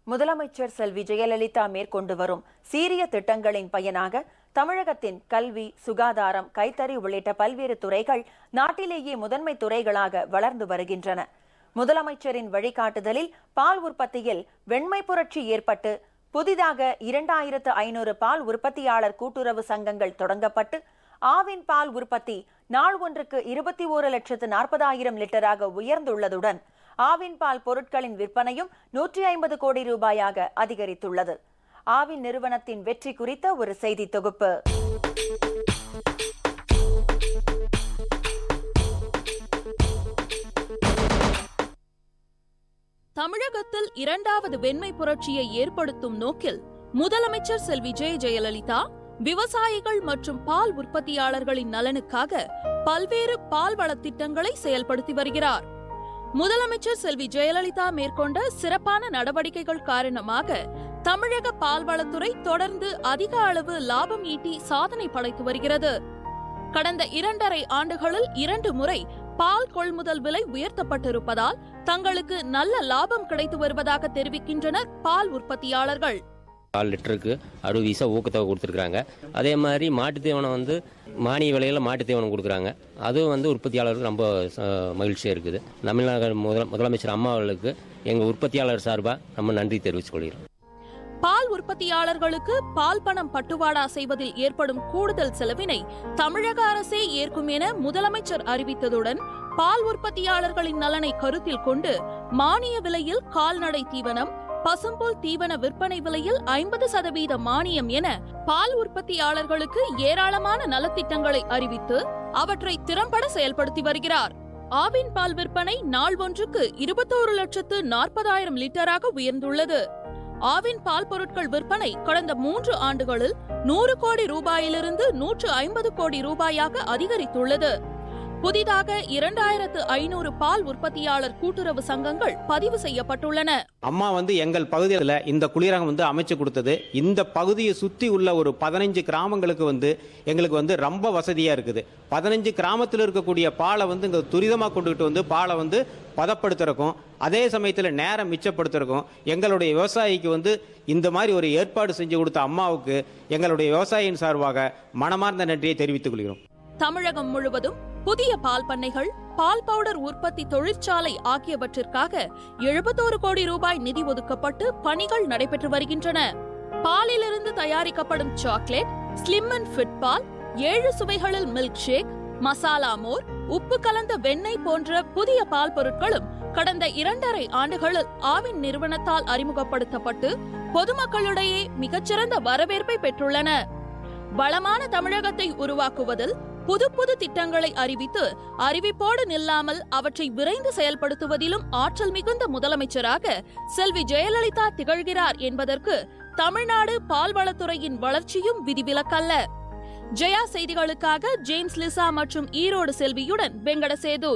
முதலமைச்சர் செல்வி ஜெயலலிதா மேற்கொண்டு வரும் சீரிய திட்டங்களின் பயனாக தமிழகத்தின் கல்வி, சுகாதாரம், கைத்தறி உள்ளிட்ட பல்வேறு துறைகள் நாட்டிலேயே முதன்மை துறைகளாக வளர்ந்து வருகின்றன. முதலமைச்சரின் வழிகாட்டுதலில் பால் உற்பத்தியில் வெண்மை புரட்சி ஏற்பட்டு புதிதாக 2500 பால் உற்பத்தியாளர் கூட்டுறவு சங்கங்கள் தொடங்கப்பட்டு ஆவின் பால் உற்பத்தி நாள் ஒன்றுக்கு 21,40,000 லிட்டராக உயர்ந்துள்ளதுடன் ஆவின் பால் பொருட்களின் விற்பனையும் 150 கோடி ரூபாயாக அதிகரித்துள்ளது. ஆவின் நிறுவனத்தின் வெற்றி குறித்த ஒரு செய்தி தொகுப்பு. தமிழகத்தில் 2வது வெண்மை புரட்சியை ஏற்படுத்தும் நோக்கில் முதலமைச்சர் செல்வி ஜெயலலிதா விவசாயிகள் மற்றும் பால் உற்பத்தியாளர்களின் நலனுக்காக பல்வேறு பால்வள திட்டங்களை செயல்படுத்தி வருகிறார். முதலமைச்சர் செல்வி ஜெயலலிதா மேற்கொண்ட சிறப்பான நடவடிக்கைகள் காரணமாக தமிழக பால்வளத்துறை தொடர்ந்து அதிக அளவு லாபம் ஈட்டி சாதனை படைத்து வருகிறது. கடந்த 2.5 ஆண்டுகளில் 2 முறை பால் கொள்முதல் விலை உயர்த்தப்பட்டிருப்பதால் தங்களுக்கு நல்ல லாபம் கிடைத்து வருவதாக தெரிவிக்கின்றனர் பால் உற்பத்தியாளர்கள். 4 லிட்டருக்கு 60 பைசா ஊக்கத்தொகை கொடுத்துருக்காங்க. அதே மாதிரி மாட்டுத் தீவனம் மானிய விலையில் மாட்டுத் தீவனம் கொடுக்குறாங்க. அதுவும் உற்பத்தியாளர்கள் ரொம்ப மகிழ்ச்சியாக இருக்குது. தமிழ்நாடு முதலமைச்சர் அம்மா அவர்களுக்கு எங்கள் உற்பத்தியாளர் சார்பாக நம்ம நன்றி தெரிவித்துக் கொள்கிறோம். பால் உற்பத்தியாளர்களுக்கு பால் பணம் பட்டுவாடா செய்வதில் ஏற்படும் கூடுதல் செலவினை தமிழக அரசே ஏற்கும் என முதலமைச்சர் அறிவித்ததுடன் பால் உற்பத்தியாளர்களின் நலனை கருத்தில் கொண்டு மானிய விலையில் கால்நடை தீவனம், பசும்புல் தீவன விற்பனை விலையில் 50% மானியம் என பால் உற்பத்தியாளர்களுக்கு ஏராளமான நலத்திட்டங்களை அறிவித்து அவற்றை திறம்பட செயல்படுத்தி வருகிறார். ஆவின் பால் விற்பனை நாள் ஒன்றுக்கு 21,40,000 லிட்டராக உயர்ந்துள்ளது. ஆவின் பால் பொருட்கள் விற்பனை கடந்த 3 ஆண்டுகளில் 100 கோடி ரூபாயிலிருந்து 150 கோடி ரூபாயாக அதிகரித்துள்ளது. புதிதாக 2500 பால் உற்பத்தியாளர் கூட்டுறவு சங்கங்கள் பதிவு செய்யப்பட்டுள்ளன. அம்மா எங்கள் பகுதியில் இந்த குளிரகம் அமைச்சு கொடுத்தது. இந்த பகுதியை சுற்றி உள்ள ஒரு 15 கிராமங்களுக்கு எங்களுக்கு ரொம்ப வசதியா இருக்குது. 15 கிராமத்தில் இருக்கக்கூடிய பாலை இங்க துரிதமாக கொண்டுகிட்டு பாலை பதப்படுத்துறக்கும், அதே சமயத்தில் நேரம் மிச்சப்படுத்துறக்கும் எங்களுடைய விவசாயிக்கு இந்த மாதிரி ஒரு ஏற்பாடு செஞ்சு கொடுத்த அம்மாவுக்கு எங்களுடைய விவசாயியின் சார்பாக மனமார்ந்த நன்றியை தெரிவித்துக் கொள்கிறோம். தமிழகம் முழுவதும் புதிய பால் பண்ணைகள், பால் பவுடர் உற்பத்தி தொழிற்சாலை ஆகியவற்றிற்காக 71 கோடி ரூபாய் நிதி ஒதுக்கப்பட்டு பணிகள் நடைபெற்று வருகின்றன. பாலிலிருந்து தயாரிக்கப்படும் சாக்லேட், ஸ்லிம் அண்ட் ஃபிட் பால், 7 சுவைகளில் மில்க் ஷேக், மசாலா மோர், உப்பு கலந்த வெண்ணெய் போன்ற புதிய பால் பொருட்களும் கடந்த 2.5 ஆண்டுகளில் ஆவின் நிறுவனத்தால் அறிமுகப்படுத்தப்பட்டு பொதுமக்களிடையே மிகச்சிறந்த வரவேற்பை பெற்றுள்ளன. வளமான தமிழகத்தை உருவாக்குவதில் புது திட்டங்களை அறிவித்து அறிவிப்போடு நில்லாமல் அவற்றை விரைந்து செயல்படுத்துவதிலும் ஆற்றல் மிகுந்த முதலமைச்சராக செல்வி ஜெயலலிதா திகழ்கிறார் என்பதற்கு தமிழ்நாடு பால்வளத்துறையின் வளர்ச்சியும் விதிவிலக்கல்ல. ஜெயா செய்திகளுக்காக ஜேம்ஸ் லிசா மற்றும் ஈரோடு செல்வியுடன் வெங்கடசேது.